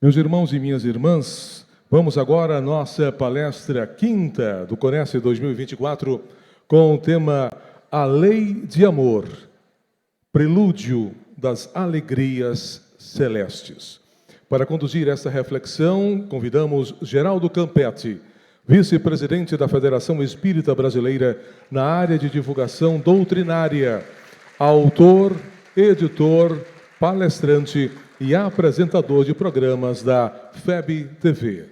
Meus irmãos e minhas irmãs, vamos agora à nossa palestra quinta do Conhece 2024 com o tema A Lei de Amor, Prelúdio das Alegrias Celestes. Para conduzir esta reflexão, convidamos Geraldo Campetti, vice-presidente da Federação Espírita Brasileira na área de divulgação doutrinária, autor, editor, palestrante e apresentador de programas da FEB TV.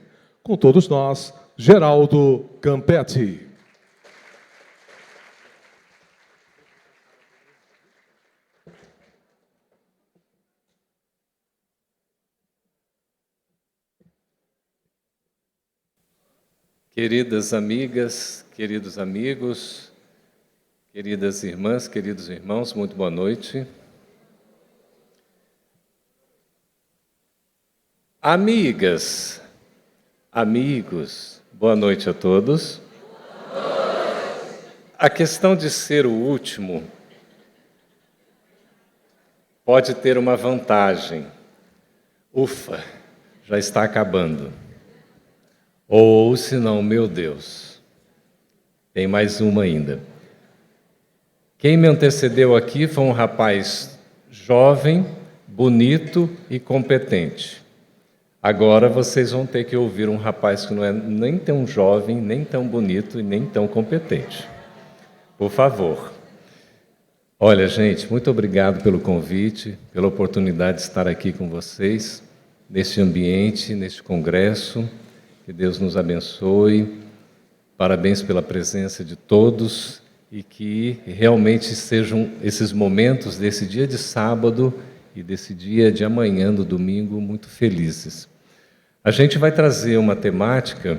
Com todos nós, Geraldo Campetti. Queridas amigas, queridos amigos, queridas irmãs, queridos irmãos, muito boa noite. Amigas, amigos, boa noite a todos. A questão de ser o último pode ter uma vantagem. Ufa, já está acabando. Ou, se não, meu Deus, tem mais uma ainda. Quem me antecedeu aqui foi um rapaz jovem, bonito e competente. Agora vocês vão ter que ouvir um rapaz que não é nem tão jovem, nem tão bonito e nem tão competente. Por favor. Olha, gente, muito obrigado pelo convite, pela oportunidade de estar aqui com vocês, neste ambiente, neste congresso. Que Deus nos abençoe. Parabéns pela presença de todos e que realmente sejam esses momentos desse dia de sábado e desse dia de amanhã, do domingo, muito felizes. A gente vai trazer uma temática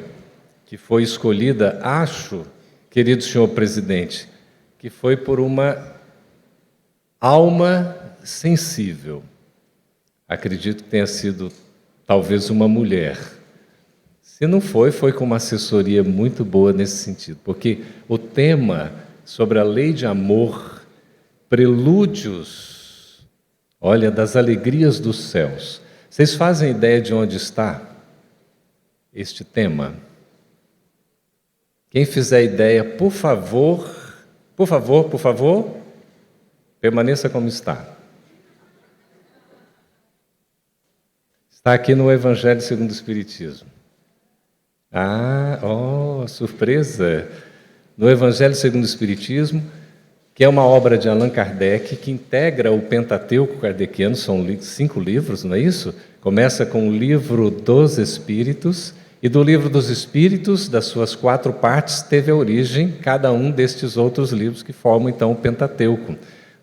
que foi escolhida, acho, querido senhor presidente, que foi por uma alma sensível. Acredito que tenha sido talvez uma mulher. Se não foi, foi com uma assessoria muito boa nesse sentido, porque o tema sobre a lei de amor, prelúdios, olha, das alegrias dos céus. Vocês fazem ideia de onde está este tema? Quem fizer ideia, por favor, permaneça como está. Está aqui no Evangelho segundo o Espiritismo. Surpresa! No Evangelho segundo o Espiritismo, que é uma obra de Allan Kardec, que integra o Pentateuco kardeciano, são 5 livros, não é isso? Começa com o Livro dos Espíritos, e do Livro dos Espíritos, das suas 4 partes, teve a origem cada um destes outros livros que formam, então, o Pentateuco.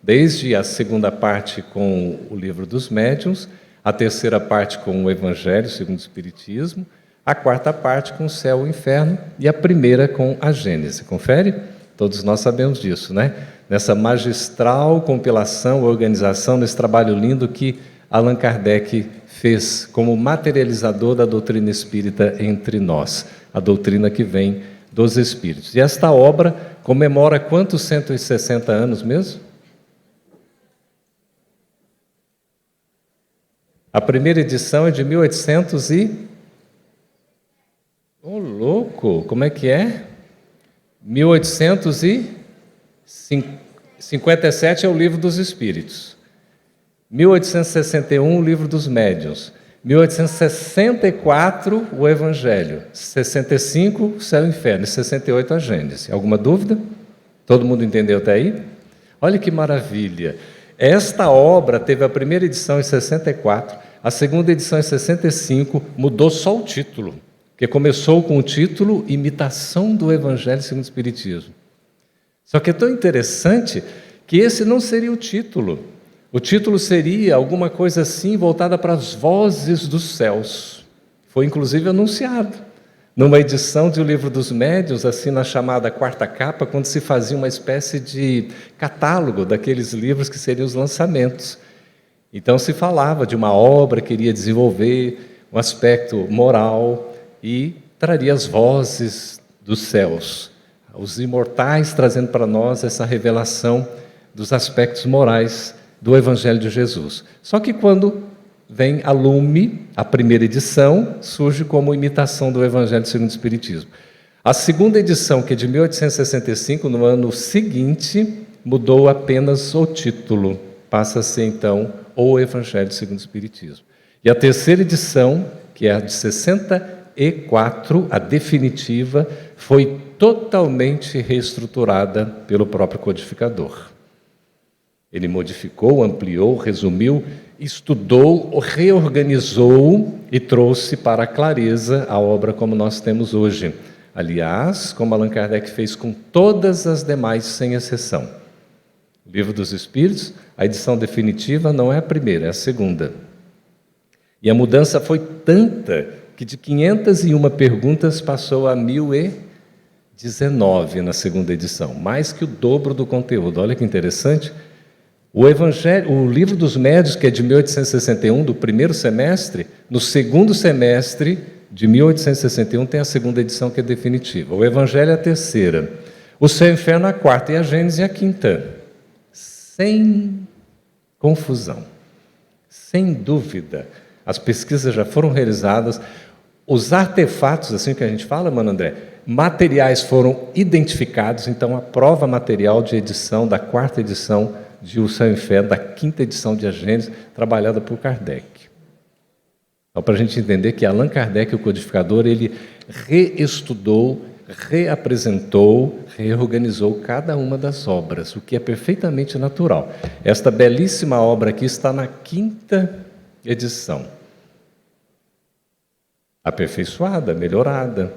Desde a segunda parte com o Livro dos Médiuns, a terceira parte com o Evangelho segundo o Espiritismo, a quarta parte com o céu e o inferno e a primeira com a Gênese. Confere? Todos nós sabemos disso, né? Nessa magistral compilação, organização, nesse trabalho lindo que Allan Kardec fez como materializador da doutrina espírita entre nós, a doutrina que vem dos Espíritos. E esta obra comemora quantos 160 anos mesmo? A primeira edição é de 1800 e... Ô, louco! Como é que é? 1857 é o Livro dos Espíritos. 1861, o Livro dos Médiuns. 1864, o Evangelho. 65, o Céu e o Inferno. E 68, a Gênese. Alguma dúvida? Todo mundo entendeu até aí? Olha que maravilha! Esta obra teve a primeira edição em 64, a segunda edição em 65, mudou só o título, que começou com o título Imitação do Evangelho segundo o Espiritismo. Só que é tão interessante que esse não seria o título. O título seria alguma coisa assim voltada para as vozes dos céus. Foi inclusive anunciado numa edição de O Livro dos Médiuns, assim na chamada quarta capa, quando se fazia uma espécie de catálogo daqueles livros que seriam os lançamentos. Então se falava de uma obra que iria desenvolver um aspecto moral e traria as vozes dos céus, os imortais trazendo para nós essa revelação dos aspectos morais do Evangelho de Jesus. Só que quando vem a Lume, a primeira edição, surge como imitação do Evangelho segundo o Espiritismo. A segunda edição, que é de 1865, no ano seguinte, mudou apenas o título. Passa a ser, então, o Evangelho segundo o Espiritismo. E a terceira edição, que é a de 64, a definitiva, foi totalmente reestruturada pelo próprio codificador. Ele modificou, ampliou, resumiu, estudou, reorganizou e trouxe para a clareza a obra como nós temos hoje. Aliás, como Allan Kardec fez com todas as demais, sem exceção. O Livro dos Espíritos, a edição definitiva não é a primeira, é a segunda. E a mudança foi tanta que de 501 perguntas passou a 1019 na segunda edição, mais que o dobro do conteúdo. Olha que interessante. O Livro dos Médiuns, que é de 1861, do primeiro semestre, no segundo semestre de 1861 tem a segunda edição, que é definitiva. O Evangelho é a terceira. O Céu e o Inferno a quarta e a Gênese a quinta. Sem confusão, sem dúvida. As pesquisas já foram realizadas, os artefatos, assim que a gente fala, mano André, materiais foram identificados, então a prova material de edição da quarta edição de O Céu e o Inferno, da quinta edição de A Gênese, trabalhada por Kardec. Então, para a gente entender que Allan Kardec, o codificador, ele reestudou, reapresentou, reorganizou cada uma das obras, o que é perfeitamente natural. Esta belíssima obra aqui está na quinta edição. Aperfeiçoada, melhorada.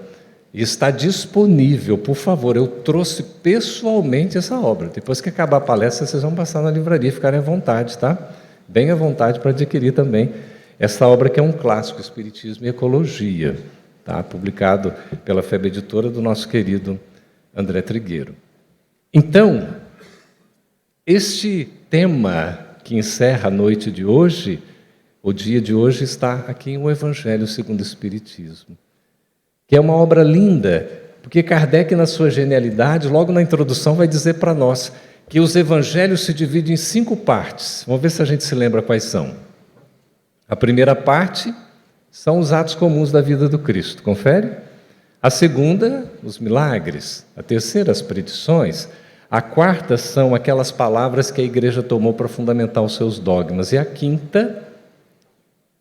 E está disponível, por favor, eu trouxe pessoalmente essa obra. Depois que acabar a palestra, vocês vão passar na livraria, ficarem à vontade, tá? Bem à vontade para adquirir também essa obra que é um clássico, Espiritismo e Ecologia, tá? Publicado pela FEB Editora do nosso querido André Trigueiro. Então, este tema que encerra a noite de hoje, o dia de hoje, está aqui em O Evangelho segundo o Espiritismo, que é uma obra linda, porque Kardec, na sua genialidade, logo na introdução, vai dizer para nós que os evangelhos se dividem em 5 partes. Vamos ver se a gente se lembra quais são. A primeira parte são os atos comuns da vida do Cristo, confere? A segunda, os milagres. A terceira, as predições. A quarta são aquelas palavras que a igreja tomou para fundamentar os seus dogmas. E a quinta,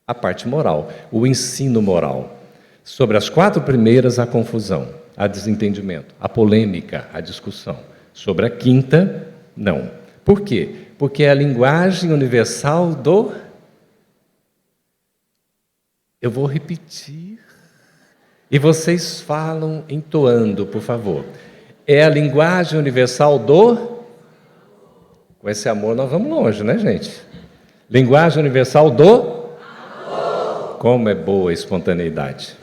a parte moral, o ensino moral. Sobre as 4 primeiras, a confusão, a desentendimento, a polêmica, a discussão. Sobre a quinta, não. Por quê? Porque é a linguagem universal do... Eu vou repetir. E vocês falam entoando, por favor. É a linguagem universal do... Com esse amor nós vamos longe, né, gente? Linguagem universal do... Amor. Como é boa a espontaneidade.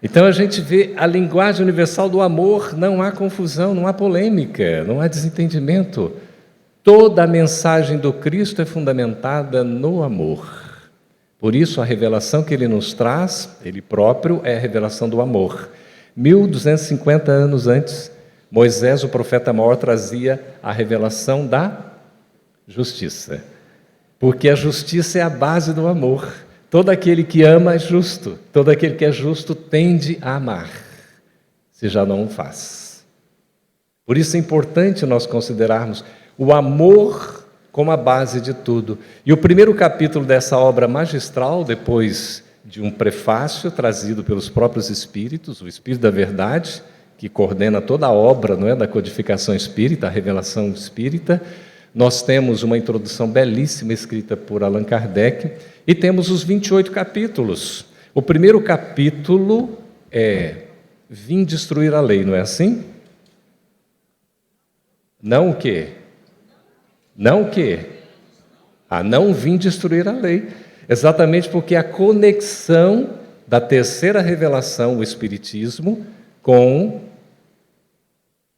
Então a gente vê a linguagem universal do amor, não há confusão, não há polêmica, não há desentendimento. Toda a mensagem do Cristo é fundamentada no amor. Por isso a revelação que ele nos traz, ele próprio, é a revelação do amor. 1250 anos antes, Moisés, o profeta maior, trazia a revelação da justiça. Porque a justiça é a base do amor. Todo aquele que ama é justo, todo aquele que é justo tende a amar, se já não o faz. Por isso é importante nós considerarmos o amor como a base de tudo. E o primeiro capítulo dessa obra magistral, depois de um prefácio trazido pelos próprios Espíritos, o Espírito da Verdade, que coordena toda a obra, não é, da codificação espírita, a revelação espírita, nós temos uma introdução belíssima escrita por Allan Kardec e temos os 28 capítulos. O primeiro capítulo é Vim destruir a lei, não é assim? Não o quê? Não o quê? Não vim destruir a lei. Exatamente porque a conexão da terceira revelação, o Espiritismo, com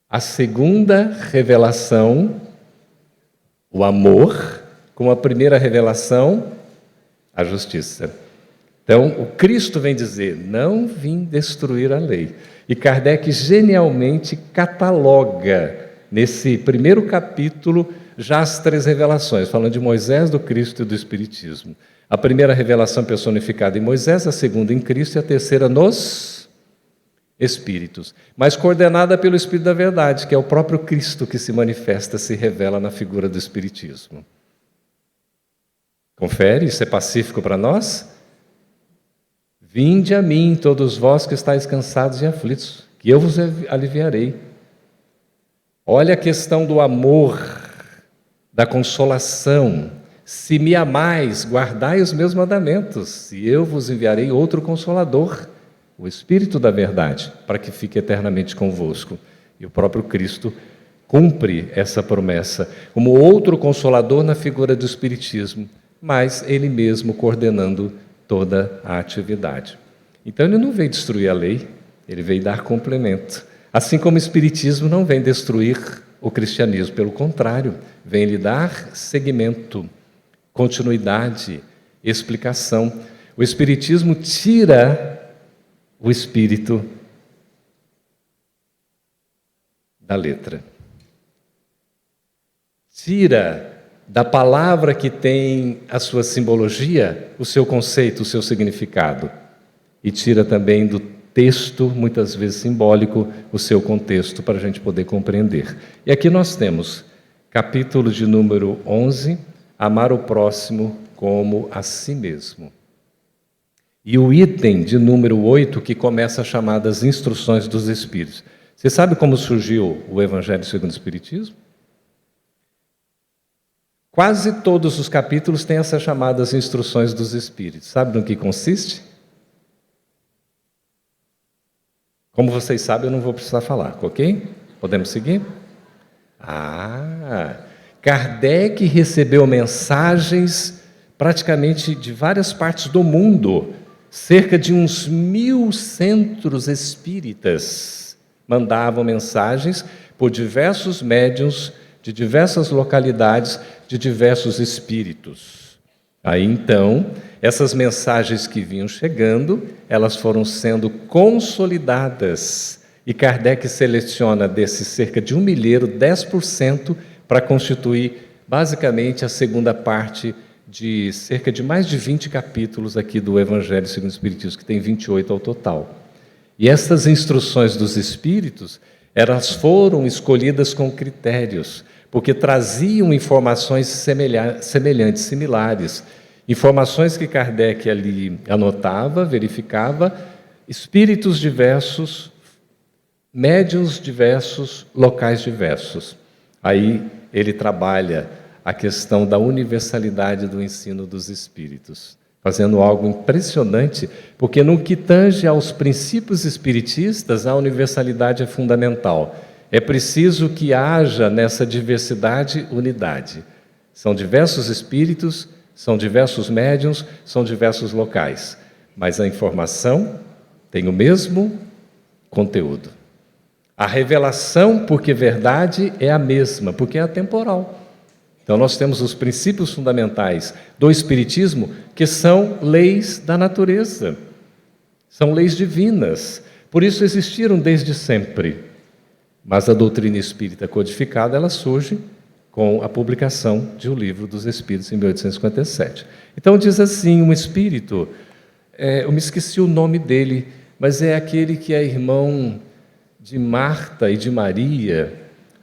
a segunda revelação, o amor, com a primeira revelação, a justiça. Então, o Cristo vem dizer, não vim destruir a lei. E Kardec genialmente cataloga, nesse primeiro capítulo, já as 3 revelações, falando de Moisés, do Cristo e do Espiritismo. A primeira revelação personificada em Moisés, a segunda em Cristo e a terceira nos Espíritos. Mas coordenada pelo Espírito da Verdade, que é o próprio Cristo que se manifesta, se revela na figura do Espiritismo. Confere, isso é pacífico para nós? Vinde a mim, todos vós que estáis cansados e aflitos, que eu vos aliviarei. Olha a questão do amor, da consolação. Se me amais, guardai os meus mandamentos, e eu vos enviarei outro Consolador, o Espírito da Verdade, para que fique eternamente convosco. E o próprio Cristo cumpre essa promessa, como outro Consolador na figura do Espiritismo, mas Ele mesmo coordenando toda a atividade. Então Ele não veio destruir a lei, Ele veio dar complemento. Assim como o Espiritismo não vem destruir o cristianismo, pelo contrário, vem lhe dar seguimento, continuidade, explicação. O Espiritismo tira o espírito da letra. Tira da palavra que tem a sua simbologia, o seu conceito, o seu significado. E tira também do texto, muitas vezes simbólico, o seu contexto, para a gente poder compreender. E aqui nós temos capítulo de número 11, amar o próximo como a si mesmo. E o item de número 8, que começa a chamar das instruções dos Espíritos. Você sabe como surgiu o Evangelho segundo o Espiritismo? Quase todos os capítulos têm essas chamadas instruções dos Espíritos. Sabe no que consiste? Como vocês sabem, eu não vou precisar falar, ok? Podemos seguir? Kardec recebeu mensagens praticamente de várias partes do mundo. Cerca de uns 1000 centros espíritas mandavam mensagens por diversos médiuns de diversas localidades, de diversos espíritos. Aí então, essas mensagens que vinham chegando, elas foram sendo consolidadas. E Kardec seleciona desses cerca de 1 milheiro, 10% para constituir basicamente a segunda parte de cerca de mais de 20 capítulos aqui do Evangelho segundo o Espiritismo, que tem 28 ao total. E essas instruções dos Espíritos, elas foram escolhidas com critérios, porque traziam informações semelhantes, similares, informações que Kardec ali anotava, verificava, espíritos diversos, médiuns diversos, locais diversos. Aí ele trabalha a questão da universalidade do ensino dos espíritos, fazendo algo impressionante, porque no que tange aos princípios espiritistas, a universalidade é fundamental. É preciso que haja nessa diversidade unidade. São diversos espíritos, são diversos médiuns, são diversos locais, mas a informação tem o mesmo conteúdo. A revelação, porque verdade, é a mesma, porque é atemporal. Então nós temos os princípios fundamentais do Espiritismo, que são leis da natureza, são leis divinas, por isso existiram desde sempre. Mas a doutrina espírita codificada, ela surge com a publicação de O Livro dos Espíritos, em 1857. Então diz assim, um espírito, eu me esqueci o nome dele, mas é aquele que é irmão de Marta e de Maria,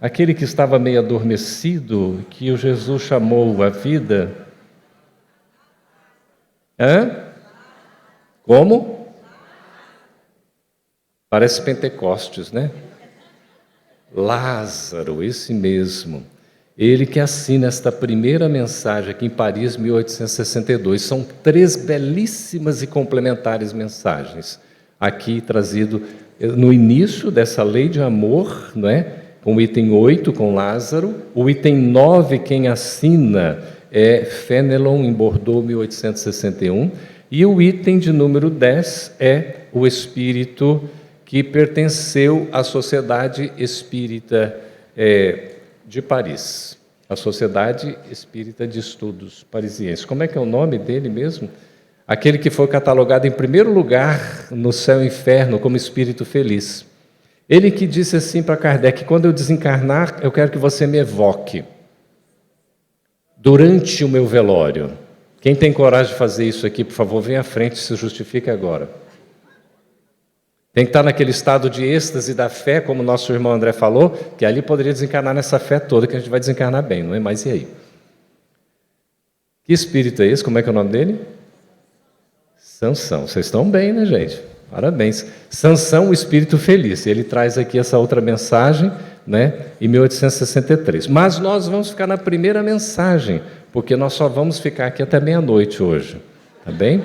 aquele que estava meio adormecido, que o Jesus chamou à vida. Como? Parece Pentecostes, né? Lázaro, esse mesmo. Ele que assina esta primeira mensagem aqui em Paris, 1862. São 3 belíssimas e complementares mensagens, aqui trazido no início dessa lei de amor, não é? Com o item 8, com Lázaro. O item 9, quem assina é Fenelon, em Bordeaux, 1861. E o item de número 10 é o espírito que pertenceu à Sociedade Espírita de Paris, a Sociedade Espírita de Estudos Parisienses. Como é que é o nome dele mesmo? Aquele que foi catalogado em primeiro lugar no céu e inferno como espírito feliz. Ele que disse assim para Kardec: quando eu desencarnar, eu quero que você me evoque durante o meu velório. Quem tem coragem de fazer isso aqui, por favor, venha à frente e se justifique agora. Tem que estar naquele estado de êxtase da fé, como o nosso irmão André falou, que ali poderia desencarnar nessa fé toda, que a gente vai desencarnar bem, não é? Mas e aí? Que espírito é esse? Como é que é o nome dele? Sansão. Vocês estão bem, né, gente? Parabéns. Sansão, o espírito feliz. Ele traz aqui essa outra mensagem, né, em 1863. Mas nós vamos ficar na primeira mensagem, porque nós só vamos ficar aqui até meia-noite hoje, tá bem?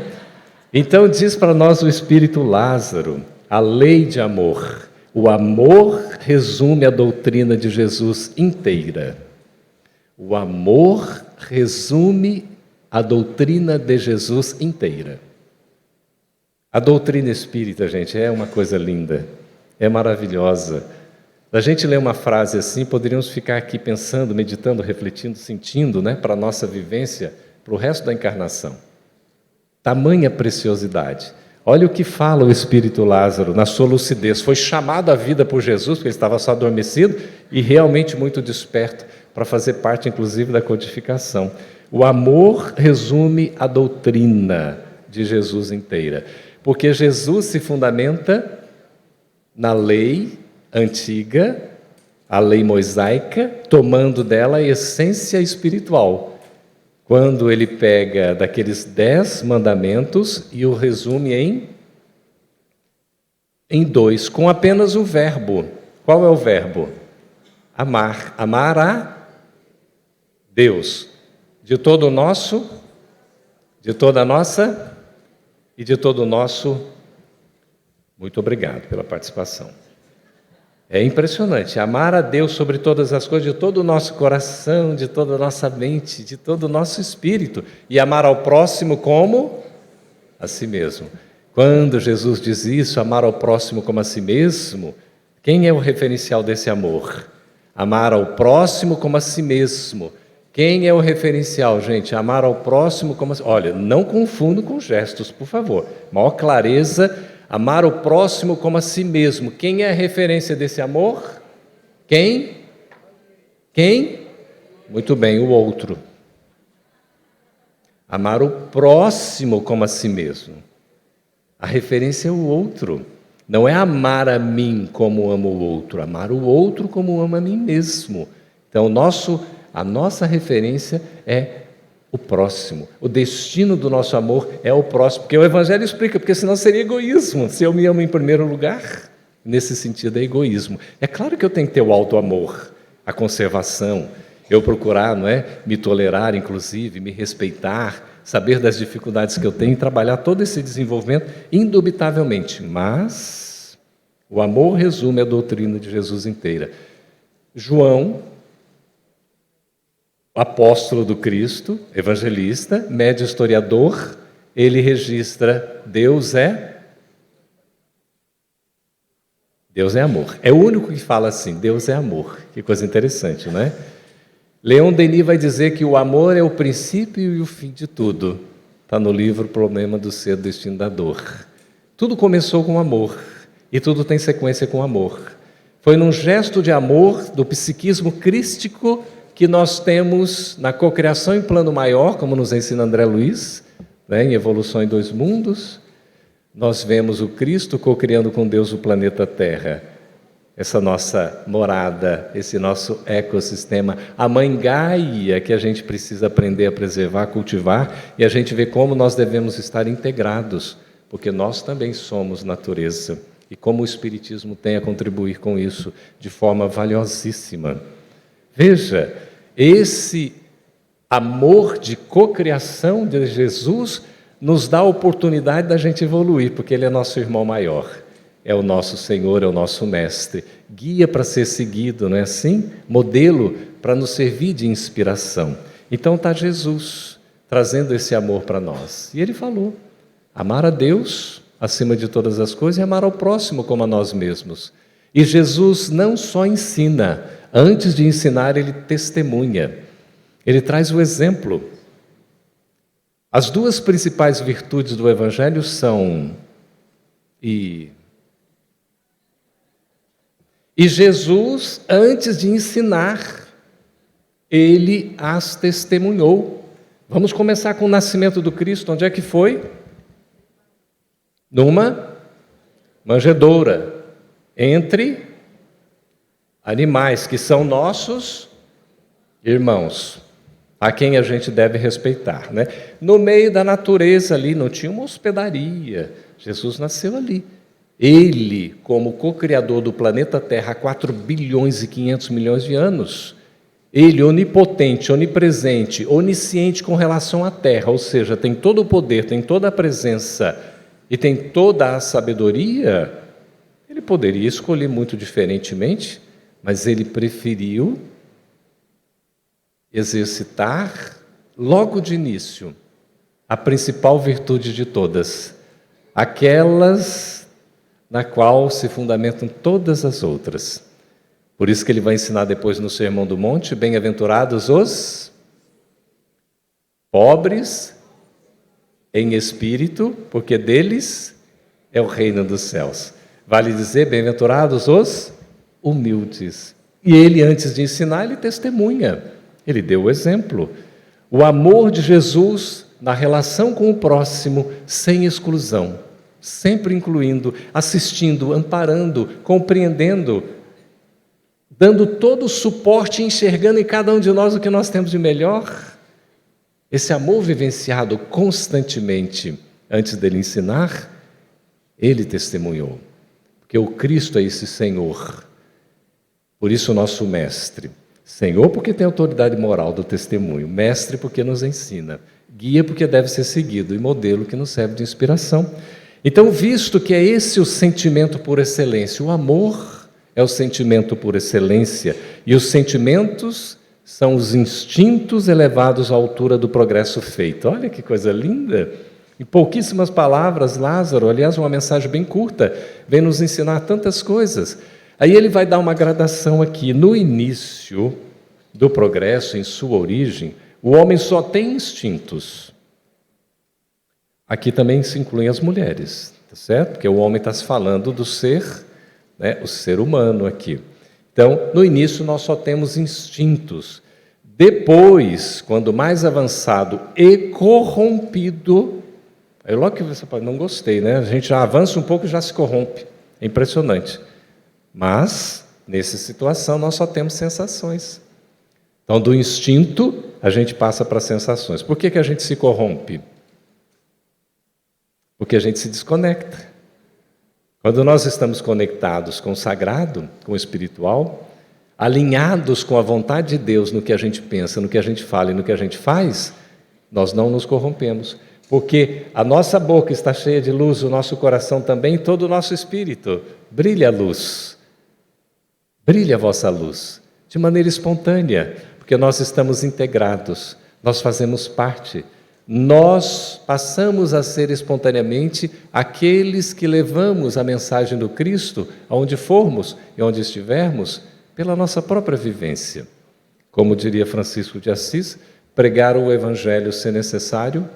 Então diz para nós o espírito Lázaro, a lei de amor. O amor resume a doutrina de Jesus inteira. O amor resume a doutrina de Jesus inteira. A doutrina espírita, gente, é uma coisa linda, é maravilhosa. A gente lê uma frase assim, poderíamos ficar aqui pensando, meditando, refletindo, sentindo, né, para a nossa vivência, para o resto da encarnação. Tamanha preciosidade. Olha o que fala o espírito Lázaro na sua lucidez. Foi chamado à vida por Jesus, porque ele estava só adormecido e realmente muito desperto para fazer parte, inclusive, da codificação. O amor resume a doutrina de Jesus inteira, porque Jesus se fundamenta na lei antiga, a lei mosaica, tomando dela a essência espiritual. Quando ele pega daqueles 10 mandamentos e o resume em 2, com apenas o verbo. Qual é o verbo? Amar. Amar a Deus. De todo o nosso, de toda a nossa e de todo o nosso. Muito obrigado pela participação. É impressionante, amar a Deus sobre todas as coisas, de todo o nosso coração, de toda a nossa mente, de todo o nosso espírito, e amar ao próximo como a si mesmo. Quando Jesus diz isso, amar ao próximo como a si mesmo, quem é o referencial desse amor? Amar ao próximo como a si mesmo. Quem é o referencial, gente? Amar ao próximo como a si... Olha, não confundo com gestos, por favor. Maior clareza. Amar o próximo como a si mesmo. Quem é a referência desse amor? Quem? Quem? Muito bem, o outro. Amar o próximo como a si mesmo. A referência é o outro. Não é amar a mim como amo o outro. Amar o outro como amo a mim mesmo. Então, a nossa referência é o próximo. O destino do nosso amor é o próximo, porque o Evangelho explica, porque senão seria egoísmo. Se eu me amo em primeiro lugar, nesse sentido é egoísmo. É claro que eu tenho que ter o auto-amor, a conservação, eu procurar, não é, me tolerar, inclusive, me respeitar, saber das dificuldades que eu tenho e trabalhar todo esse desenvolvimento, indubitavelmente. Mas o amor resume a doutrina de Jesus inteira. João, apóstolo do Cristo, evangelista, médio historiador, ele registra Deus é amor. É o único que fala assim, Deus é amor. Que coisa interessante, não é? Leon Denis vai dizer que o amor é o princípio e o fim de tudo. Está no livro Problema do Ser, Destino da Dor. Tudo começou com amor e tudo tem sequência com amor. Foi num gesto de amor do psiquismo crístico que nós temos na cocriação em plano maior, como nos ensina André Luiz, né, em Evolução em Dois Mundos, nós vemos o Cristo cocriando com Deus o planeta Terra, essa nossa morada, esse nosso ecossistema, a mãe Gaia que a gente precisa aprender a preservar, cultivar, e a gente vê como nós devemos estar integrados, porque nós também somos natureza, e como o Espiritismo tem a contribuir com isso de forma valiosíssima. Veja, esse amor de cocriação de Jesus nos dá a oportunidade da gente evoluir, porque Ele é nosso irmão maior, é o nosso Senhor, é o nosso Mestre, guia para ser seguido, não é assim? Modelo para nos servir de inspiração. Então está Jesus trazendo esse amor para nós. E Ele falou, amar a Deus acima de todas as coisas e amar ao próximo como a nós mesmos. E Jesus não só ensina, antes de ensinar, Ele testemunha. Ele traz o exemplo. As duas principais virtudes do Evangelho são e Jesus, antes de ensinar, Ele as testemunhou. Vamos começar com o nascimento do Cristo. Onde é que foi? Numa manjedoura, entre animais que são nossos irmãos, a quem a gente deve respeitar, né? No meio da natureza ali, não tinha uma hospedaria. Jesus nasceu ali. Ele, como co-criador do planeta Terra há 4 bilhões e 500 milhões de anos, ele onipotente, onipresente, onisciente com relação à Terra, ou seja, tem todo o poder, tem toda a presença e tem toda a sabedoria, ele poderia escolher muito diferentemente, mas ele preferiu exercitar logo de início a principal virtude de todas, aquelas na qual se fundamentam todas as outras. Por isso que ele vai ensinar depois no Sermão do Monte: bem-aventurados os pobres em espírito, porque deles é o reino dos céus. Vale dizer, bem-aventurados os humildes. E ele, antes de ensinar, ele testemunha, ele deu o exemplo. O amor de Jesus na relação com o próximo, sem exclusão, sempre incluindo, assistindo, amparando, compreendendo, dando todo o suporte, enxergando em cada um de nós o que nós temos de melhor. Esse amor vivenciado constantemente antes dele ensinar, ele testemunhou. Porque o Cristo é esse Senhor. Por isso o nosso mestre. Senhor porque tem autoridade moral do testemunho. Mestre porque nos ensina. Guia porque deve ser seguido. E modelo que nos serve de inspiração. Então, visto que é esse o sentimento por excelência, o amor é o sentimento por excelência, e os sentimentos são os instintos elevados à altura do progresso feito. Olha que coisa linda! Em pouquíssimas palavras, Lázaro, aliás, uma mensagem bem curta, vem nos ensinar tantas coisas. Aí ele vai dar uma gradação aqui. No início do progresso, em sua origem, o homem só tem instintos. Aqui também se incluem as mulheres, tá certo? Porque o homem está se falando do ser, né, o ser humano aqui. Então, no início nós só temos instintos. Depois, quando mais avançado e corrompido, aí logo que você fala, não gostei, né? A gente já avança um pouco e já se corrompe. É impressionante. Mas, nessa situação, nós só temos sensações. Então, do instinto, a gente passa para sensações. Por que a gente se corrompe? Porque a gente se desconecta. Quando nós estamos conectados com o sagrado, com o espiritual, alinhados com a vontade de Deus no que a gente pensa, no que a gente fala e no que a gente faz, nós não nos corrompemos. Porque a nossa boca está cheia de luz, o nosso coração também, e todo o nosso espírito. Brilha a luz. Brilha a vossa luz. De maneira espontânea, porque nós estamos integrados, nós fazemos parte. Nós passamos a ser espontaneamente aqueles que levamos a mensagem do Cristo aonde formos e onde estivermos, pela nossa própria vivência. Como diria Francisco de Assis, pregar o Evangelho, se necessário,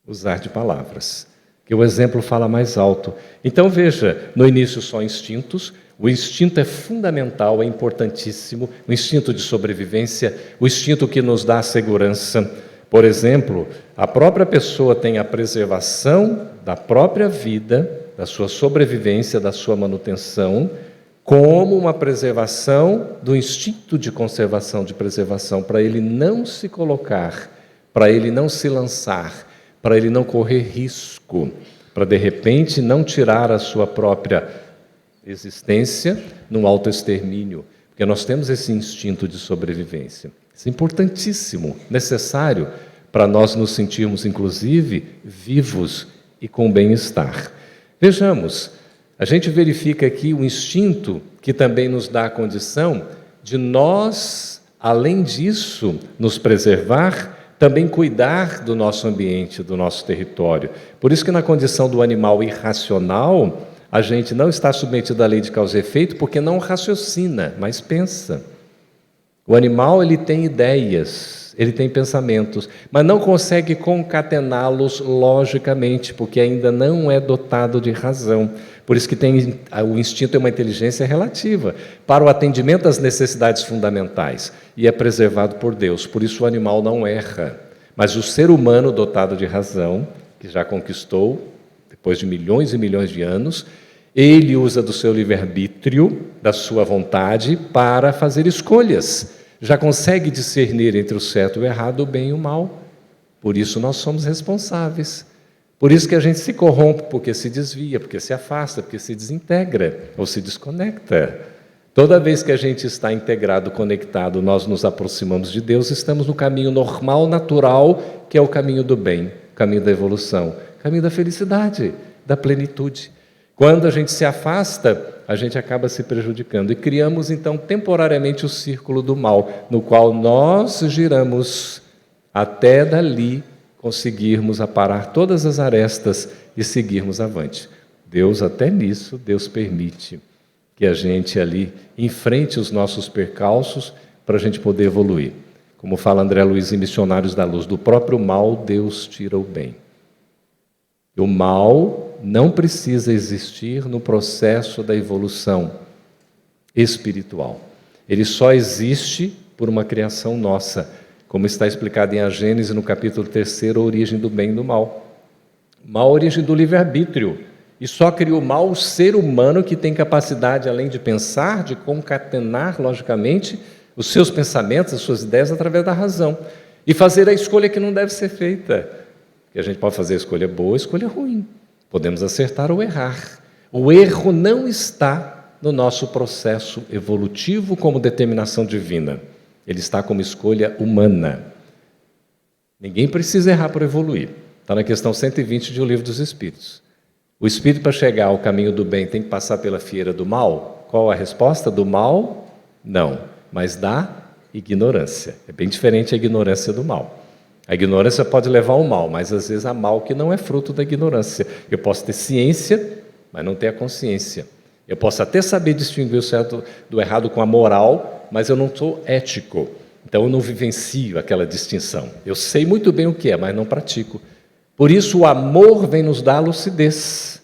usar de palavras, que o exemplo fala mais alto. Então veja, no início só instintos, o instinto é fundamental, é importantíssimo, o instinto de sobrevivência, o instinto que nos dá a segurança. Por exemplo, a própria pessoa tem a preservação da própria vida, da sua sobrevivência, da sua manutenção, como uma preservação do instinto de conservação, de preservação, para ele não se colocar, para ele não se lançar, para ele não correr risco, para de repente não tirar a sua própria existência num autoextermínio, porque nós temos esse instinto de sobrevivência. Isso é importantíssimo, necessário para nós nos sentirmos, inclusive, vivos e com bem-estar. Vejamos, a gente verifica aqui o instinto que também nos dá a condição de nós, além disso, nos preservar, também cuidar do nosso ambiente, do nosso território. Por isso que na condição do animal irracional, a gente não está submetido à lei de causa e efeito, porque não raciocina, mas pensa. O animal, ele tem ideias, ele tem pensamentos, mas não consegue concatená-los logicamente, porque ainda não é dotado de razão. Por isso que o instinto é uma inteligência relativa para o atendimento às necessidades fundamentais e é preservado por Deus. Por isso o animal não erra. Mas o ser humano dotado de razão, que já conquistou, depois de milhões e milhões de anos, ele usa do seu livre-arbítrio, da sua vontade, para fazer escolhas. Já consegue discernir entre o certo e o errado, o bem e o mal. Por isso nós somos responsáveis. Por isso que a gente se corrompe, porque se desvia, porque se afasta, porque se desintegra ou se desconecta. Toda vez que a gente está integrado, conectado, nós nos aproximamos de Deus, estamos no caminho normal, natural, que é o caminho do bem, o caminho da evolução, o caminho da felicidade, da plenitude. Quando a gente se afasta, a gente acaba se prejudicando e criamos então temporariamente o círculo do mal, no qual nós giramos até dali conseguirmos aparar todas as arestas e seguirmos avante. Deus até nisso, Deus permite que a gente ali enfrente os nossos percalços para a gente poder evoluir. Como fala André Luiz em Missionários da Luz, do próprio mal Deus tira o bem. O mal não precisa existir no processo da evolução espiritual. Ele só existe por uma criação nossa, como está explicado em A Gênese, no capítulo 3, a origem do bem e do mal. Mal, a origem do livre-arbítrio. E só cria o mal o ser humano que tem capacidade, além de pensar, de concatenar, logicamente, os seus pensamentos, as suas ideias, através da razão. E fazer a escolha que não deve ser feita. Porque a gente pode fazer a escolha boa, a escolha ruim. Podemos acertar ou errar. O erro não está no nosso processo evolutivo como determinação divina. Ele está como escolha humana. Ninguém precisa errar para evoluir. Está na questão 120 de O Livro dos Espíritos. O espírito, para chegar ao caminho do bem, tem que passar pela fieira do mal? Qual a resposta? Do mal? Não, mas da ignorância. É bem diferente a ignorância do mal. A ignorância pode levar ao mal, mas às vezes há mal que não é fruto da ignorância. Eu posso ter ciência, mas não ter a consciência. Eu posso até saber distinguir o certo do errado com a moral, mas eu não sou ético. Então eu não vivencio aquela distinção. Eu sei muito bem o que é, mas não pratico. Por isso o amor vem nos dar lucidez,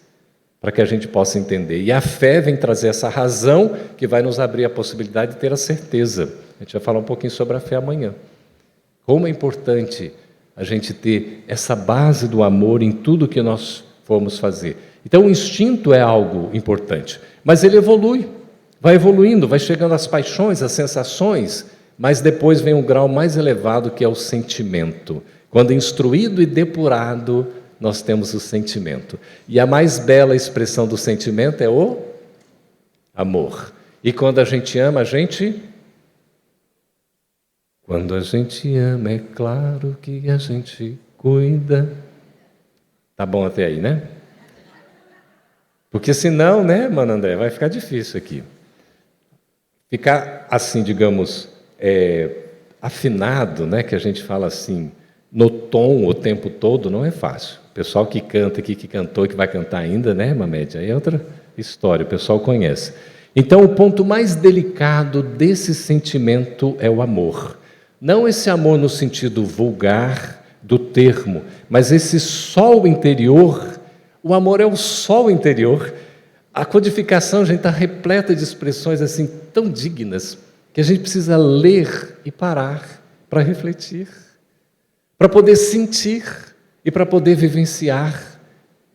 para que a gente possa entender. E a fé vem trazer essa razão que vai nos abrir a possibilidade de ter a certeza. A gente vai falar um pouquinho sobre a fé amanhã. Como é importante a gente ter essa base do amor em tudo que nós formos fazer. Então o instinto é algo importante, mas ele evolui, vai evoluindo, vai chegando às paixões, às sensações, mas depois vem um grau mais elevado que é o sentimento. Quando instruído e depurado, nós temos o sentimento. E a mais bela expressão do sentimento é o amor. E quando a gente ama, Quando a gente ama, é claro que a gente cuida. Tá bom até aí, né? Porque senão, né, mano André, vai ficar difícil aqui. Ficar assim, digamos, afinado, né, que a gente fala assim, no tom o tempo todo, não é fácil. O pessoal que canta aqui, que cantou, que vai cantar ainda, né, Mamed? Aí é outra história, o pessoal conhece. Então, o ponto mais delicado desse sentimento é o amor. Não esse amor no sentido vulgar do termo, mas esse sol interior. O amor é o sol interior. A codificação, a gente está repleta de expressões assim tão dignas que a gente precisa ler e parar para refletir, para poder sentir e para poder vivenciar.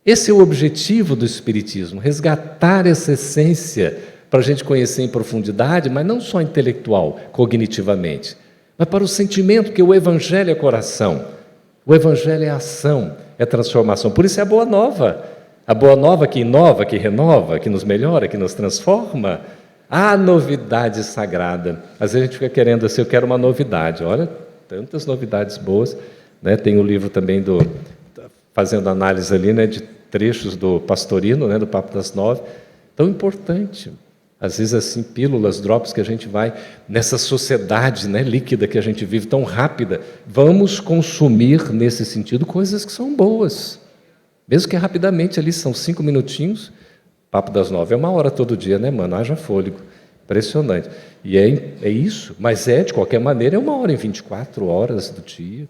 Esse é o objetivo do Espiritismo, resgatar essa essência para a gente conhecer em profundidade, mas não só intelectual, cognitivamente, mas para o sentimento, que o Evangelho é coração, o Evangelho é ação, é transformação. Por isso é a boa nova. A boa nova que inova, que renova, que nos melhora, que nos transforma. A novidade sagrada. Às vezes a gente fica querendo assim, eu quero uma novidade. Olha, tantas novidades boas. Né? Tem o livro também fazendo análise ali, né, de trechos do Pastorino, né, do Papo das 9. Tão importante. Às vezes assim, pílulas, drops que a gente vai nessa sociedade, né, líquida que a gente vive, tão rápida. Vamos consumir nesse sentido coisas que são boas. Mesmo que rapidamente ali, são 5 minutinhos. Papo das 9 é 1 hora todo dia, né, mano? Haja fôlego. Impressionante. E é isso, mas de qualquer maneira, é 1 hora em 24 horas do dia.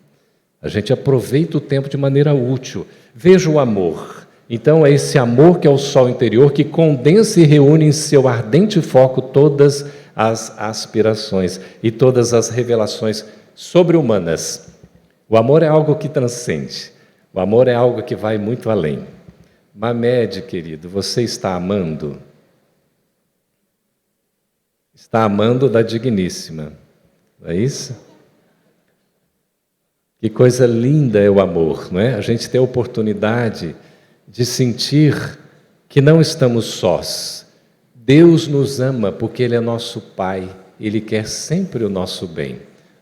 A gente aproveita o tempo de maneira útil. Veja o amor. Então, é esse amor que é o sol interior, que condensa e reúne em seu ardente foco todas as aspirações e todas as revelações sobre-humanas. O amor é algo que transcende. O amor é algo que vai muito além. Mamed, querido, você está amando? Está amando da digníssima. Não é isso? Que coisa linda é o amor, não é? A gente tem a oportunidade de sentir que não estamos sós. Deus nos ama porque Ele é nosso Pai. Ele quer sempre o nosso bem.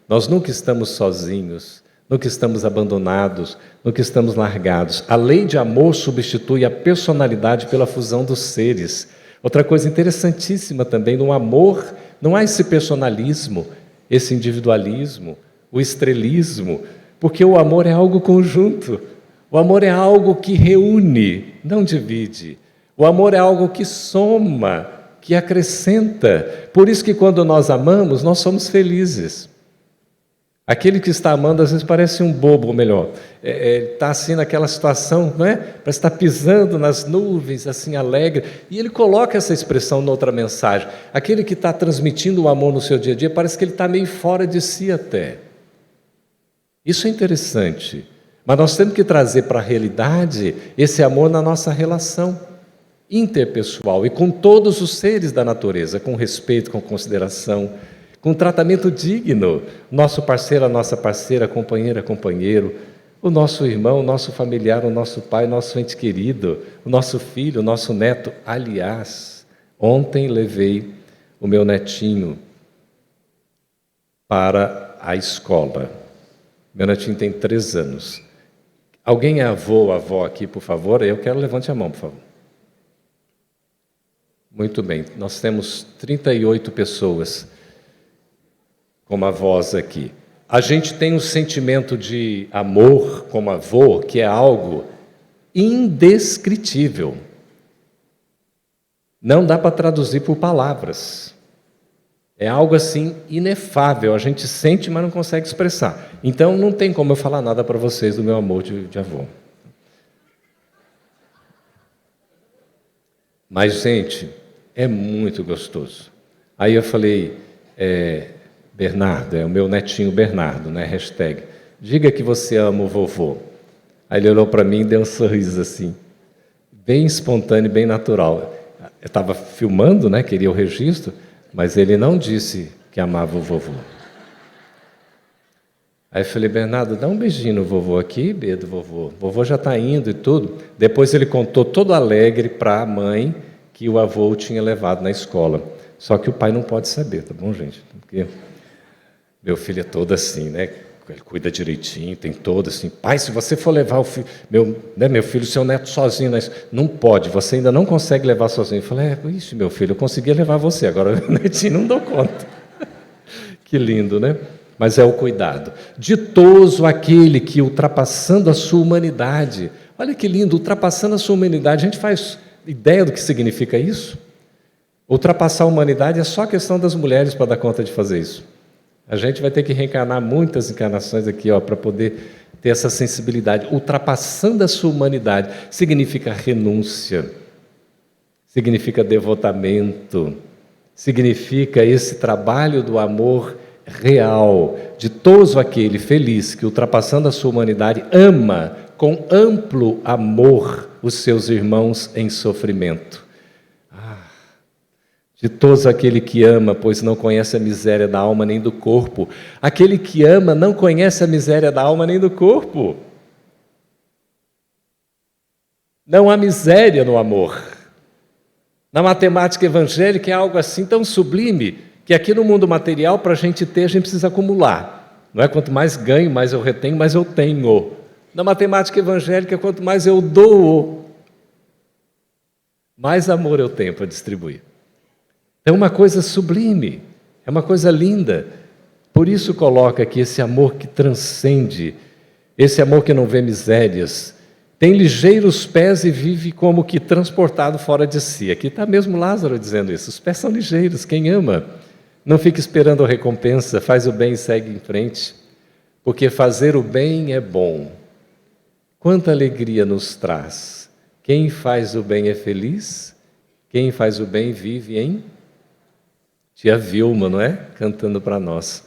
Nós nunca estamos sozinhos, nunca estamos abandonados, nunca estamos largados. A lei de amor substitui a personalidade pela fusão dos seres. Outra coisa interessantíssima também, no amor não há esse personalismo, esse individualismo, o estrelismo, porque o amor é algo conjunto. O amor é algo que reúne, não divide. O amor é algo que soma, que acrescenta. Por isso que quando nós amamos, nós somos felizes. Aquele que está amando, às vezes, parece um bobo, ou melhor, está assim naquela situação, não é? Parece estar pisando nas nuvens, assim, alegre. E ele coloca essa expressão noutra mensagem. Aquele que está transmitindo o amor no seu dia a dia, parece que ele está meio fora de si até. Isso é interessante. Mas nós temos que trazer para a realidade esse amor na nossa relação interpessoal e com todos os seres da natureza, com respeito, com consideração, com tratamento digno. Nosso parceiro, a nossa parceira, companheira, companheiro, o nosso irmão, o nosso familiar, o nosso pai, o nosso ente querido, o nosso filho, o nosso neto. Aliás, ontem levei o meu netinho para a escola. Meu netinho tem 3 anos. Alguém é avô ou avó aqui, por favor? Eu quero, levante a mão, por favor. Muito bem, nós temos 38 pessoas como avós aqui. A gente tem um sentimento de amor como avô, que é algo indescritível. Não dá para traduzir por palavras. É algo assim inefável, a gente sente, mas não consegue expressar. Então não tem como eu falar nada para vocês do meu amor de avô. Mas, gente, é muito gostoso. Aí eu falei, Bernardo, é o meu netinho Bernardo, né? Hashtag, diga que você ama o vovô. Aí ele olhou para mim e deu um sorriso assim, bem espontâneo, bem natural. Eu estava filmando, né? Queria o registro, mas ele não disse que amava o vovô. Aí eu falei, Bernardo, dá um beijinho no vovô aqui, do vovô. O vovô já está indo e tudo. Depois ele contou todo alegre para a mãe que o avô o tinha levado na escola. Só que o pai não pode saber, tá bom, gente? Porque meu filho é todo assim, né? Ele cuida direitinho, tem todo assim. Pai, se você for levar o filho, meu filho, seu neto sozinho, não pode, você ainda não consegue levar sozinho. Eu falei, isso, meu filho, eu conseguia levar você, agora o netinho não dou conta. Que lindo, né? Mas é o cuidado. Ditoso aquele que, ultrapassando a sua humanidade, olha que lindo, ultrapassando a sua humanidade, a gente faz ideia do que significa isso? Ultrapassar a humanidade é só questão das mulheres para dar conta de fazer isso. A gente vai ter que reencarnar muitas encarnações aqui, para poder ter essa sensibilidade. Ultrapassando a sua humanidade significa renúncia, significa devotamento, significa esse trabalho do amor real, ditoso aquele feliz que, ultrapassando a sua humanidade, ama com amplo amor os seus irmãos em sofrimento. Ditoso aquele que ama, pois não conhece a miséria da alma nem do corpo. Aquele que ama não conhece a miséria da alma nem do corpo. Não há miséria no amor. Na matemática evangélica é algo assim tão sublime, que aqui no mundo material, para a gente ter, a gente precisa acumular. Não é? Quanto mais ganho, mais eu retenho, mais eu tenho. Na matemática evangélica, quanto mais eu dou, mais amor eu tenho para distribuir. É uma coisa sublime, é uma coisa linda. Por isso coloca aqui esse amor que transcende, esse amor que não vê misérias. Tem ligeiros pés e vive como que transportado fora de si. Aqui está mesmo Lázaro dizendo isso. Os pés são ligeiros, quem ama não fica esperando a recompensa, faz o bem e segue em frente, porque fazer o bem é bom. Quanta alegria nos traz. Quem faz o bem é feliz, quem faz o bem vive em... Tia Vilma, não é? Cantando para nós.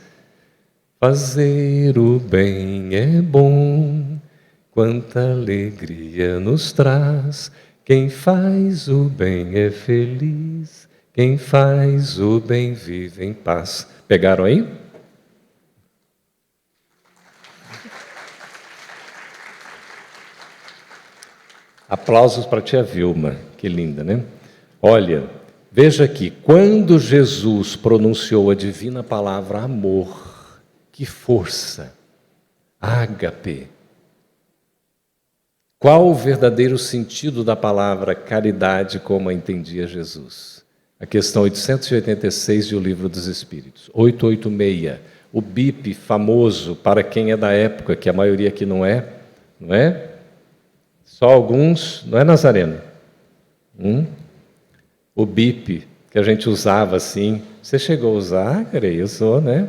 Fazer o bem é bom, quanta alegria nos traz. Quem faz o bem é feliz, quem faz o bem vive em paz. Pegaram aí? Aplausos para a tia Vilma, que linda, né? Olha, veja aqui, quando Jesus pronunciou a divina palavra amor, que força, ágape. Qual o verdadeiro sentido da palavra caridade como a entendia Jesus? A questão 886 de O Livro dos Espíritos, 886, o BIP famoso para quem é da época, que a maioria aqui não é? Só alguns, não é, Nazareno? O BIP, que a gente usava assim. Você chegou a usar, creio, usou, né?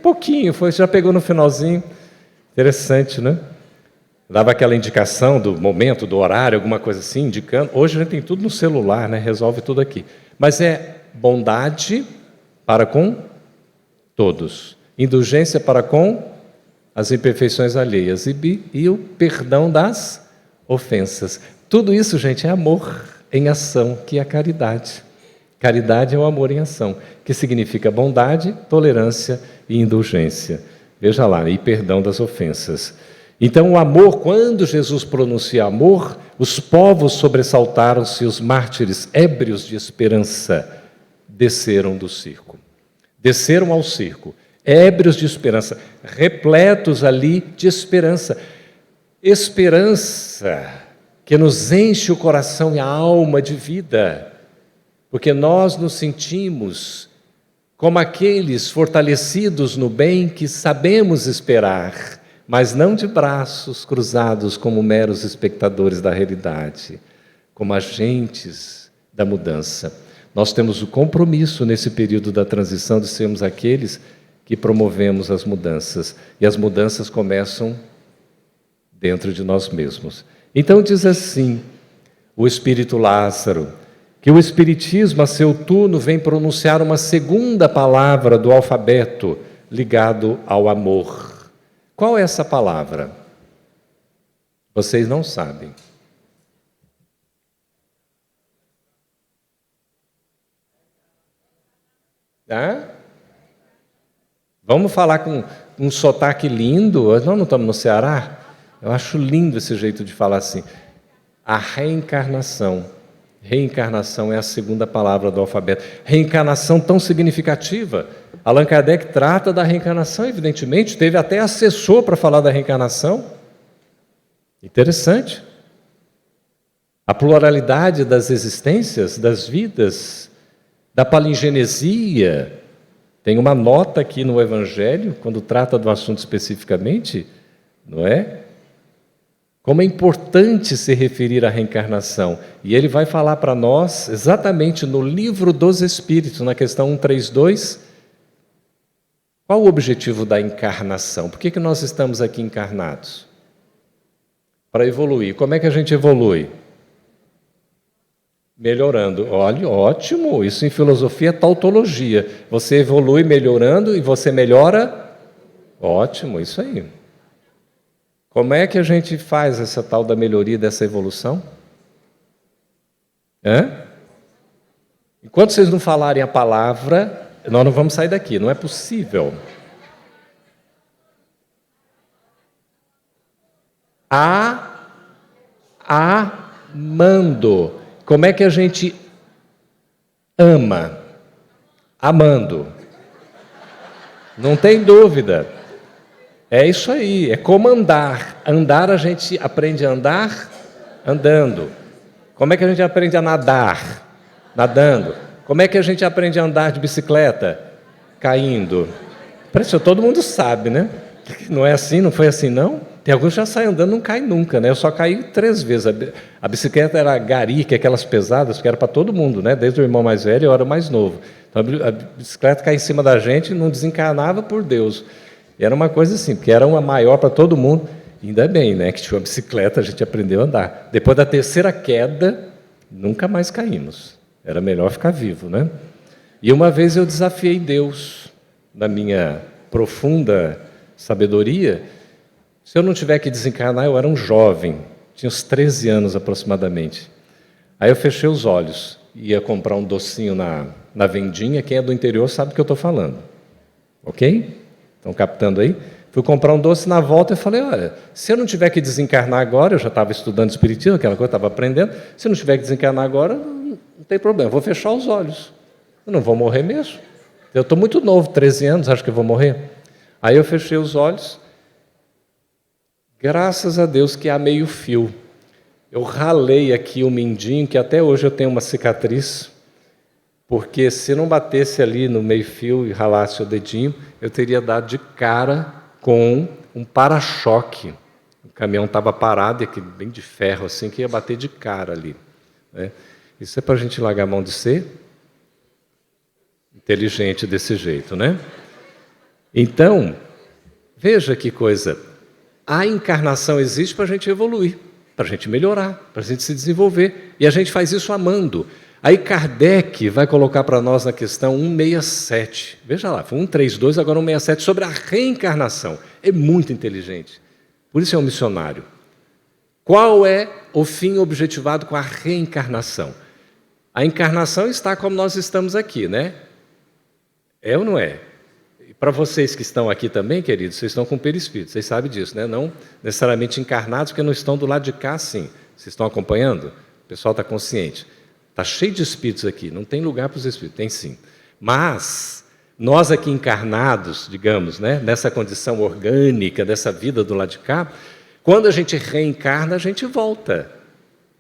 Pouquinho, já pegou no finalzinho. Interessante, né? Dava aquela indicação do momento, do horário, alguma coisa assim, indicando. Hoje a gente tem tudo no celular, né? Resolve tudo aqui. Mas é bondade para com todos. Indulgência para com as imperfeições alheias e o perdão das ofensas. Tudo isso, gente, é amor em ação, que é a caridade. Caridade é o amor em ação, que significa bondade, tolerância e indulgência. Veja lá, e perdão das ofensas. Então, o amor, quando Jesus pronuncia amor, os povos sobressaltaram-se, os mártires ébrios de esperança desceram do circo. Desceram ao circo, ébrios de esperança, repletos ali de esperança. Esperança que nos enche o coração e a alma de vida, porque nós nos sentimos como aqueles fortalecidos no bem que sabemos esperar, mas não de braços cruzados como meros espectadores da realidade, como agentes da mudança. Nós temos o compromisso nesse período da transição de sermos aqueles que promovemos as mudanças, e as mudanças começam dentro de nós mesmos. Então diz assim, o Espírito Lázaro, que o Espiritismo, a seu turno, vem pronunciar uma segunda palavra do alfabeto ligado ao amor. Qual é essa palavra? Vocês não sabem. Vamos falar com um sotaque lindo? Nós não estamos no Ceará? Eu acho lindo esse jeito de falar assim. A reencarnação. Reencarnação é a segunda palavra do alfabeto. Reencarnação tão significativa. Allan Kardec trata da reencarnação, evidentemente, teve até assessor para falar da reencarnação. Interessante. A pluralidade das existências, das vidas, da palingenesia. Tem uma nota aqui no Evangelho, quando trata do assunto especificamente, não é? Como é importante se referir à reencarnação. E ele vai falar para nós, exatamente no Livro dos Espíritos, na questão 132, qual o objetivo da encarnação? Por que nós estamos aqui encarnados? Para evoluir. Como é que a gente evolui? Melhorando. Olha, ótimo, isso em filosofia é tautologia. Você evolui melhorando e você melhora? Ótimo, isso aí. Como é que a gente faz essa tal da melhoria, dessa evolução? Enquanto vocês não falarem a palavra, nós não vamos sair daqui, não é possível. Amando. Como é que a gente ama? Amando. Não tem dúvida. É isso aí, é como andar. Andar, a gente aprende a andar andando. Como é que a gente aprende a nadar? Nadando. Como é que a gente aprende a andar de bicicleta? Caindo. Parece que todo mundo sabe, né? Não é assim, não foi assim, não? Tem alguns que já saem andando, não caem nunca, né? Eu só caí 3 vezes. A bicicleta era gari, que é aquelas pesadas, que era para todo mundo, né? Desde o irmão mais velho, eu era o mais novo. Então a bicicleta caía em cima da gente, não desencarnava por Deus. E era uma coisa assim, porque era uma maior para todo mundo. Ainda bem, né? Que tinha uma bicicleta, a gente aprendeu a andar. Depois da 3ª queda, nunca mais caímos. Era melhor ficar vivo, né? E uma vez eu desafiei Deus, na minha profunda sabedoria. Se eu não tiver que desencarnar, eu era um jovem, tinha uns 13 anos aproximadamente. Aí eu fechei os olhos, ia comprar um docinho na vendinha, quem é do interior sabe do que eu estou falando. Ok? Estão captando aí? Fui comprar um doce, na volta eu falei, olha, se eu não tiver que desencarnar agora, eu já estava estudando espiritismo, aquela coisa, estava aprendendo, se eu não tiver que desencarnar agora, não tem problema, eu vou fechar os olhos. Eu não vou morrer mesmo. Eu estou muito novo, 13 anos, acho que eu vou morrer. Aí eu fechei os olhos, graças a Deus que há meio fio. Eu ralei aqui o mindinho, que até hoje eu tenho uma cicatriz, porque se não batesse ali no meio fio e ralasse o dedinho, eu teria dado de cara com um para-choque. O caminhão estava parado, e aqui bem de ferro assim, que ia bater de cara ali, né? Isso é para a gente largar a mão de ser inteligente desse jeito, né? Então, veja que coisa. A encarnação existe para a gente evoluir, para a gente melhorar, para a gente se desenvolver. E a gente faz isso amando. Aí Kardec vai colocar para nós na questão 167. Veja lá, foi 132, agora 167, sobre a reencarnação. É muito inteligente. Por isso é um missionário. Qual é o fim objetivado com a reencarnação? A encarnação está como nós estamos aqui, né? É ou não é? E para vocês que estão aqui também, queridos, vocês estão com perispírito, vocês sabem disso, né? Não necessariamente encarnados, porque não estão do lado de cá, sim. Vocês estão acompanhando? O pessoal está consciente. Está cheio de espíritos aqui, não tem lugar para os espíritos, tem sim. Mas nós aqui encarnados, digamos, né, nessa condição orgânica, dessa vida do lado de cá, quando a gente reencarna, a gente volta.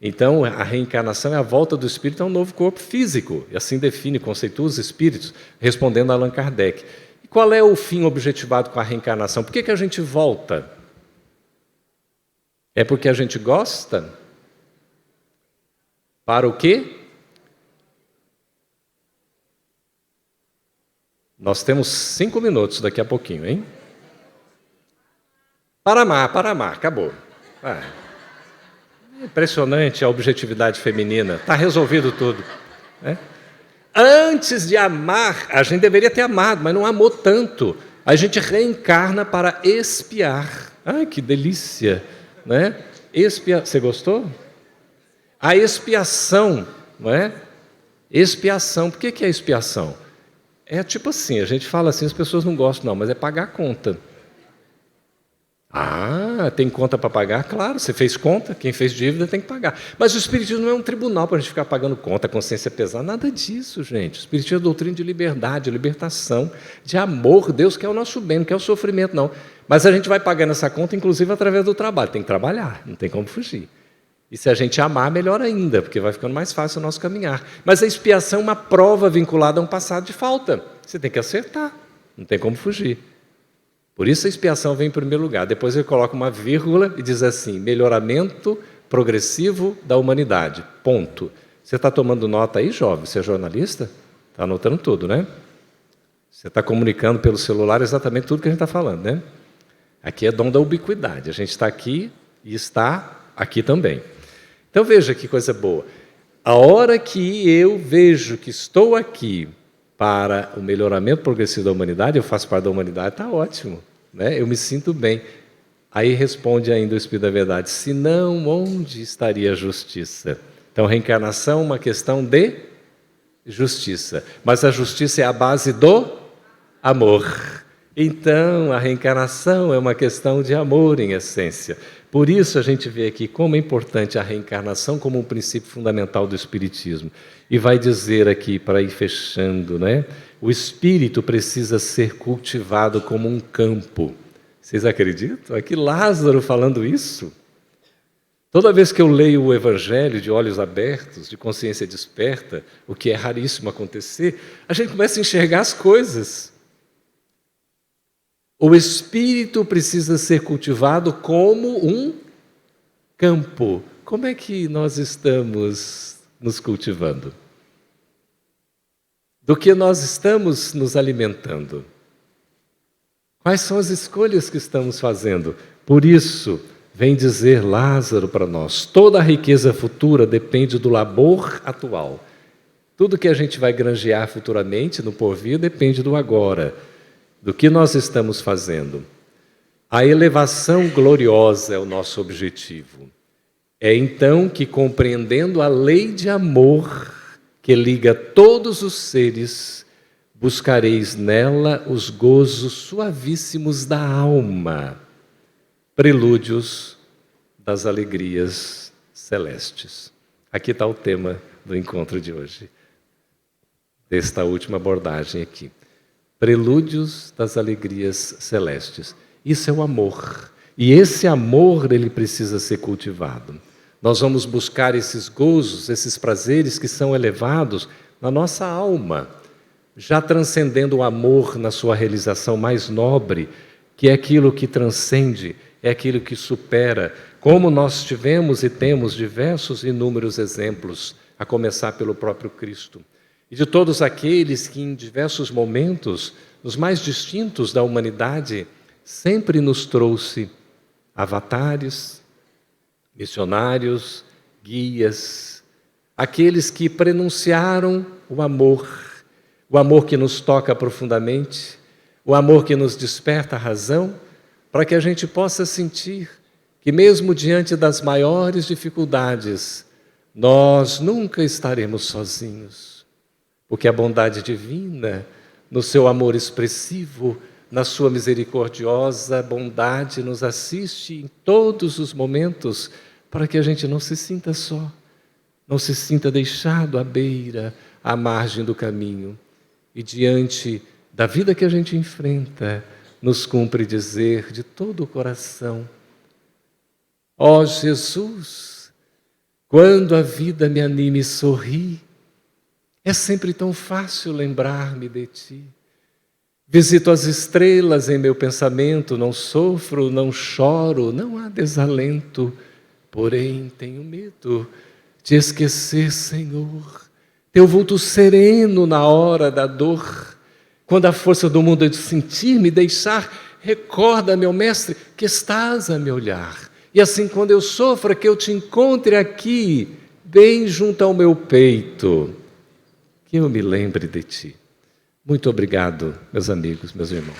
Então, a reencarnação é a volta do espírito a um novo corpo físico, e assim define, conceitua os espíritos, respondendo a Allan Kardec. E qual é o fim objetivado com a reencarnação? Por que a gente volta? É porque a gente gosta? Para o quê? Nós temos 5 minutos daqui a pouquinho, hein? Para amar, acabou. Impressionante a objetividade feminina. Está resolvido tudo, né? Antes de amar, a gente deveria ter amado, mas não amou tanto. A gente reencarna para expiar. Ai, que delícia, né? Você gostou? A expiação, não é? Expiação. Por que é expiação? É tipo assim, a gente fala assim, as pessoas não gostam não, mas é pagar a conta. Ah, tem conta para pagar? Claro, você fez conta, quem fez dívida tem que pagar. Mas o Espiritismo não é um tribunal para a gente ficar pagando conta, a consciência pesada, nada disso, gente. O Espiritismo é doutrina de liberdade, de libertação, de amor. Deus quer o nosso bem, não quer o sofrimento, não. Mas a gente vai pagando essa conta, inclusive, através do trabalho. Tem que trabalhar, não tem como fugir. E se a gente amar, melhor ainda, porque vai ficando mais fácil o nosso caminhar. Mas a expiação é uma prova vinculada a um passado de falta. Você tem que acertar, não tem como fugir. Por isso a expiação vem em primeiro lugar. Depois ele coloca uma vírgula e diz assim, melhoramento progressivo da humanidade. Ponto. Você está tomando nota aí, jovem? Você é jornalista? Está anotando tudo, né? Você está comunicando pelo celular exatamente tudo que a gente está falando, né? Aqui é dom da ubiquidade. A gente está aqui e está aqui também. Então veja que coisa boa. A hora que eu vejo que estou aqui para o melhoramento progressivo da humanidade, eu faço parte da humanidade, está ótimo, né? Eu me sinto bem. Aí responde ainda o Espírito da Verdade, se não, onde estaria a justiça? Então, reencarnação é uma questão de justiça, mas a justiça é a base do amor. Então, a reencarnação é uma questão de amor em essência. Por isso a gente vê aqui como é importante a reencarnação como um princípio fundamental do Espiritismo. E vai dizer aqui, para ir fechando, né? O espírito precisa ser cultivado como um campo. Vocês acreditam? Aqui Lázaro falando isso. Toda vez que eu leio o Evangelho de olhos abertos, de consciência desperta, o que é raríssimo acontecer, a gente começa a enxergar as coisas. O espírito precisa ser cultivado como um campo. Como é que nós estamos nos cultivando? Do que nós estamos nos alimentando? Quais são as escolhas que estamos fazendo? Por isso, vem dizer Lázaro para nós, toda a riqueza futura depende do labor atual. Tudo que a gente vai granjear futuramente, no porvir, depende do agora, do que nós estamos fazendo. A elevação gloriosa é o nosso objetivo. É então que, compreendendo a lei de amor que liga todos os seres, buscareis nela os gozos suavíssimos da alma, prelúdios das alegrias celestes. Aqui está o tema do encontro de hoje, desta última abordagem aqui. Prelúdios das alegrias celestes. Isso é o amor. E esse amor, ele precisa ser cultivado. Nós vamos buscar esses gozos, esses prazeres que são elevados na nossa alma, já transcendendo o amor na sua realização mais nobre, que é aquilo que transcende, é aquilo que supera, como nós tivemos e temos diversos e inúmeros exemplos, a começar pelo próprio Cristo. E de todos aqueles que em diversos momentos, nos mais distintos da humanidade, sempre nos trouxe avatares, missionários, guias, aqueles que prenunciaram o amor que nos toca profundamente, o amor que nos desperta a razão, para que a gente possa sentir que mesmo diante das maiores dificuldades, nós nunca estaremos sozinhos, porque a bondade divina, no seu amor expressivo, na sua misericordiosa bondade, nos assiste em todos os momentos, para que a gente não se sinta só, não se sinta deixado à beira, à margem do caminho. E diante da vida que a gente enfrenta, nos cumpre dizer de todo o coração: ó Jesus, quando a vida me anima e sorri, é sempre tão fácil lembrar-me de Ti. Visito as estrelas em meu pensamento, não sofro, não choro, não há desalento, porém tenho medo de esquecer, Senhor, Teu vulto sereno na hora da dor. Quando a força do mundo é de sentir, me deixar, recorda, meu mestre, que estás a me olhar. E assim, quando eu sofro, que eu te encontre aqui, bem junto ao meu peito, que eu me lembre de Ti. Muito obrigado, meus amigos, meus irmãos.